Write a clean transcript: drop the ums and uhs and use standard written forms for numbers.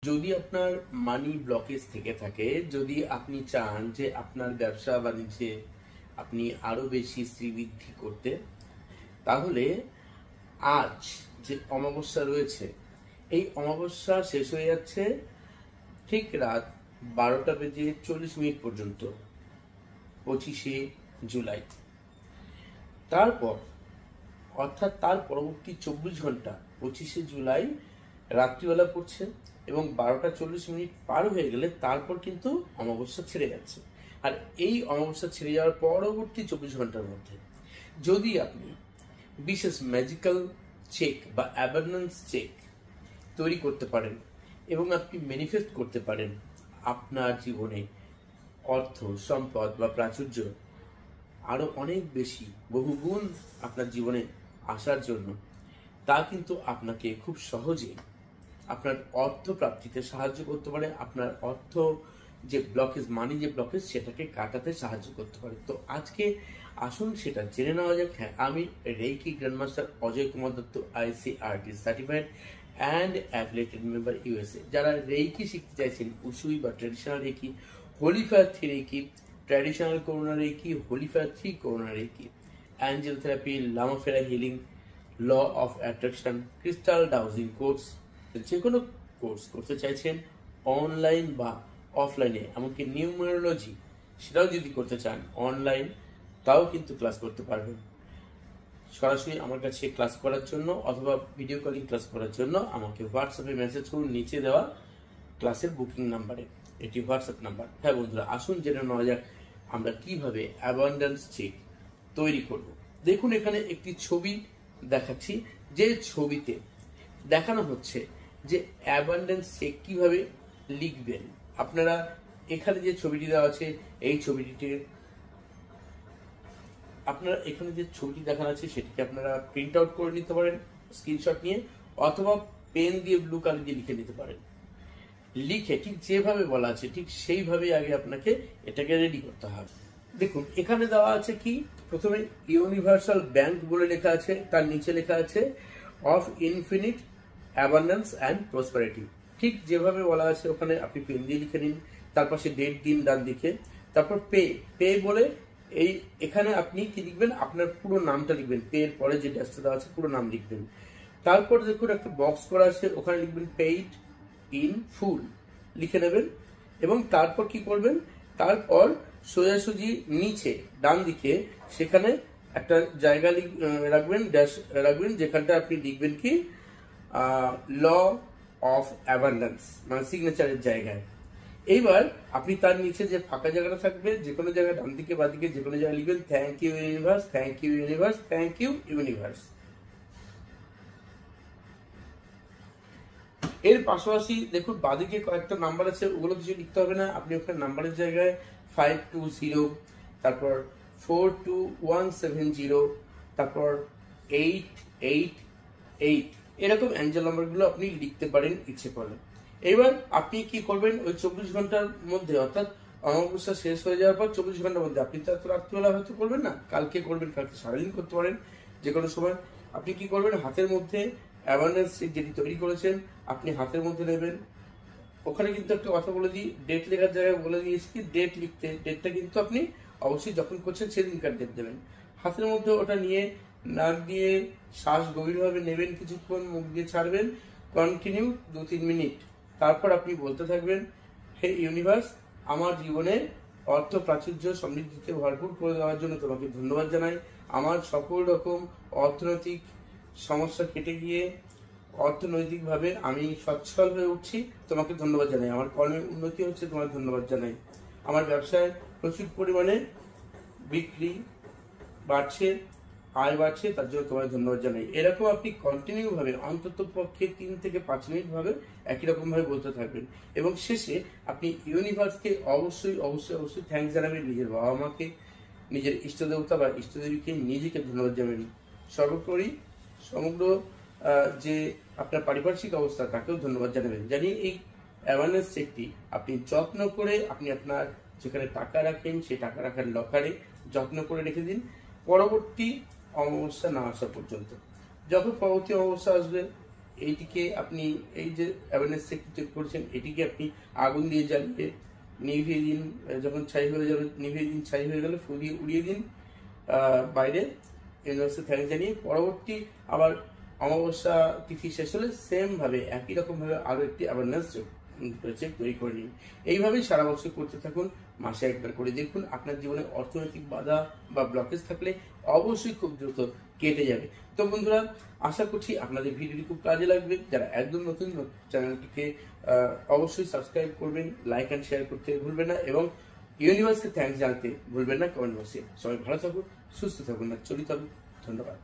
যদি আপনার মানি ব্লকেজ থেকে থাকে, যদি আপনি চান যে আপনার ব্যবসা বাণিজ্যে আপনি আরো বেশি শ্রীবৃদ্ধি করতে, তাহলে আজ যে অমাবস্যা রয়েছে, এই অমাবস্যা শেষ হয়ে যাচ্ছে ঠিক রাত 12:40 পর্যন্ত, 25শে জুলাই। তারপর অর্থাৎ তার পরবর্তী 24 ঘন্টা 25শে জুলাই রাত্রিবেলা পড়ছে এবং 12:40 পার হয়ে গেলে তারপর কিন্তু অমাবস্যা ছেড়ে যাচ্ছে। আর এই অমাবস্যা ছেড়ে যাওয়ার পরবর্তী 24 ঘন্টার মধ্যে যদি আপনি বিশেষ ম্যাজিক্যাল চেক বা অ্যাবান্ডেন্স চেক তৈরি করতে পারেন এবং আপনি ম্যানিফেস্ট করতে পারেন আপনার জীবনে অর্থ, সম্পদ বা প্রাচুর্য আরো অনেক বেশি বহুগুণ আপনার জীবনে আসার জন্য, তা কিন্তু আপনাকে খুব সহজে আপনার অর্থ প্রাপ্তিতে সাহায্য করতে পারে। আপনার অর্থ যে ব্লকেজ, মানি যে ব্লকেজ, সেটাকে কাটাতে সাহায্য করতে পারে। তো আজকে আসুন সেটা জেনে নেওয়া যাক। হ্যাঁ, আমি reiki grandmaster Ajay Kumar Dutta, ICRT certified and affiliated member, USA। যারা রেইকি শিখতে চাইছেন, উসুই বা traditional reiki, holy fire 3 reiki, traditional corona reiki, holy fire 3 corona reiki, angel therapy, lamafera healing, law of attraction, crystal dowsing course, যে কোনো course করতে চাইছেন online বা অফলাইনে, এমনকি নিউমেরোলজি সেটাও যদি করতে চান অনলাইন, তাও কিন্তু ক্লাস করতে পারবেন। সরাসরি আমার কাছে ক্লাস করার জন্য অথবা ভিডিও কলিং ক্লাস করার জন্য আমাকে হোয়াটসঅ্যাপে মেসেজ করুন নিচে দেওয়া ক্লাসের বুকিং নাম্বারে। এটি হোয়াটসঅ্যাপ নাম্বার। হ্যাঁ বন্ধুরা, আসুন জেনে নেওয়া যাক আমরা কিভাবে অ্যাবান্ডেন্স চেক তৈরি করব। দেখুন, এখানে একটি ছবি দেখাচ্ছি, যে ছবিতে দেখানো হচ্ছে যে অ্যাবান্ডেন্স চেক কিভাবে লিখবেন। আপনারা এখানে যে ছবিটি দেওয়া আছে, এই ছবিটিতে আপনারা এখানে যে ছবিটি দেখানো আছে সেটিকে আপনারা প্রিন্ট আউট করে নিতে পারেন স্ক্রিনশট নিয়ে, অথবা পেন দিয়ে ব্লু কালার দিয়ে লিখে নিতে পারেন। লিখে ঠিক যেভাবে বলা আছে ঠিক সেইভাবে আগে আপনাকে এটাকে রেডি করতে হবে। দেখুন, এখানে দেওয়া আছে কি, প্রথমে ইউনিভার্সাল ব্যাংক বলে লেখা আছে, তার নিচে লেখা আছে of infinite abundance and prosperity. ঠিক যেভাবে বলা আছে ওখানে আপনি পেন দিয়ে লিখে নিন, তার পাশে ডেট দিন ডান দিকে, তারপর পে বলে এখানে আপনি কি লিখবেন, আপনার পুরো নামটা লিখবেন, পে এর পরে যে ড্যাশটা দেওয়া আছে পুরো নাম লিখবেন। তারপর দেখুন একটা বক্স করা আছে, ওখানে লিখবেন পেইড ইন ফুল লিখে নেবেন এবং তারপর কি করবেন, তারপর সোজাসুজি নিচে ডান দিকে সেখানে একটা জায়গা রাখবেন, ড্যাশ রাখবেন, যেখানটা আপনি লিখবেন কি ল অফ অ্যাবান্ডেন্স, মানে সিগনেচারের জায়গায়। এইবার আপনি তার নিচে যে ফাঁকা জায়গাটা থাকবে, যে কোনো জায়গায় ডান দিকে বা দিকে যে কোনো জায়গায় লিখবেন thank you universe, thank you universe, thank you universe. এর পাশাপাশি দেখুন বাদিকে কয়েকটা নাম্বার আছে, ওগুলো কিছু লিখতে হবে না, আপনি আপনার নাম্বারের জায়গায় 520, তারপর 42170, তারপর 888, এরকম অ্যাঞ্জেল নাম্বারগুলো আপনি লিখতে পারেন ইচ্ছে করলে। এবার আপনি কি করবেন, ওই 24 ঘন্টার মধ্যে, অর্থাৎ অমাবস্যা শেষ হয়ে যাওয়ার পর 24 ঘন্টার মধ্যে, আপনি তো রাত্রিবেলা হয়তো করবেন না, কালকে করবেন, কালকে সারাদিন করতে পারেন, যে কোনো সময় আপনি কি করবেন, হাতের মধ্যে অ্যাওয়ারনেস যেটি তৈরি করেছেন আপনি হাতের মধ্যে নেবেন। ওখানে কিন্তু একটা কথা বলে দিই, ডেট লেখার জায়গায় বলে দিয়েছি কি ডেট লিখতে, ডেটটা কিন্তু আপনি অবশ্যই যখন করছেন সেদিনকার ডেট দেবেন। হাতের মধ্যে ওটা নিয়ে নাক দিয়ে শ্বাস গভীরভাবে নেবেন, কিছুক্ষণ মুখ দিয়ে ছাড়বেন, কন্টিনিউ 2-3 মিনিট। তারপর আপনি বলতে থাকবেন, হে ইউনিভার্স, আমার জীবনে অর্থ প্রাচুর্য সমৃদ্ধিতে ভরপুর করে দেওয়ার জন্য তোমাকে ধন্যবাদ জানাই। আমার সকল রকম অর্থনৈতিক সমস্যা কেটে গিয়ে অর্থনৈতিকভাবে আমি সচ্ছল হয়ে উঠছি, তোমাকে ধন্যবাদ জানাই। আমার কর্মের উন্নতি হচ্ছে, তোমার ধন্যবাদ জানাই। আমার ব্যবসায় প্রচুর পরিমাণে বিক্রি বাড়ছে, আয় বাড়ছে, তার জন্য তোমার ধন্যবাদ জানাই। এরকম আপনি কন্টিনিউ ভাবে অন্তত পক্ষে 3 থেকে 5 মিনিট ভাবে একই রকম ভাবে বলতে থাকবেন এবং শেষে আপনি ইউনিভার্সকে অবশ্যই অবশ্যই অবশ্যই থ্যাঙ্কস জানাবেন, নিজের বাবা মাকে, নিজের ইষ্ট দেবতা বা ইষ্টদেবীকে, নিজেকে ধন্যবাদ জানাবেন, সর্বোপরি সমগ্র যে আপনার পারিপার্শ্বিক অবস্থা তাকেও ধন্যবাদ জানাবেন। জানিয়ে এই অ্যাওয়ারনেস চেকটি আপনি যত্ন করে আপনি আপনার যেখানে টাকা রাখেন সেই টাকা রাখার লকারে যত্ন করে রেখে দিন পরবর্তী অমাবস্যা না আসা পর্যন্ত। যখন পরবর্তী অমাবস্যা আসবে এইটিকে আপনি এই যে অ্যাওয়ারনেস চেক করছেন, এটিকে আপনি আগুন দিয়ে জ্বালিয়ে নিভিয়ে দিন। যখন ছাই হয়ে যাবে, নিভিয়ে দিন, ছাই হয়ে গেলে ফুরিয়ে উড়িয়ে দিন বাইরে। ইউনিভার্সে থ্যাংক জানিয়ে পরবর্তী আবার অমাবস্যা তিথি শেষ হলে সেম ভাবে একই রকম ভাবে আরো একটি অ্যাওয়ারনেস চেক তৈরি করে নিন। এইভাবেই সারা বছর করতে থাকুন, মাসে একবার করে দেখুন। আপনার জীবনে অর্থনৈতিক বাধা বা ব্লকেজ থাকলে অবশ্যই খুব দ্রুত কেটে যাবে। তো বন্ধুরা, আশা করছি আপনাদের ভিডিওটি খুব কাজে লাগবে। যারা একদম নতুন, চ্যানেলটিকে অবশ্যই সাবস্ক্রাইব করবেন, লাইক অ্যান্ড শেয়ার করতে ভুলবেন না, এবং ইউনিভার্সকে থ্যাংকস জানাতে ভুলবেন না কমেন্ট বক্সে। সবাই ভালো থাকুন, সুস্থ থাকুন, চলিত থাকুন। ধন্যবাদ।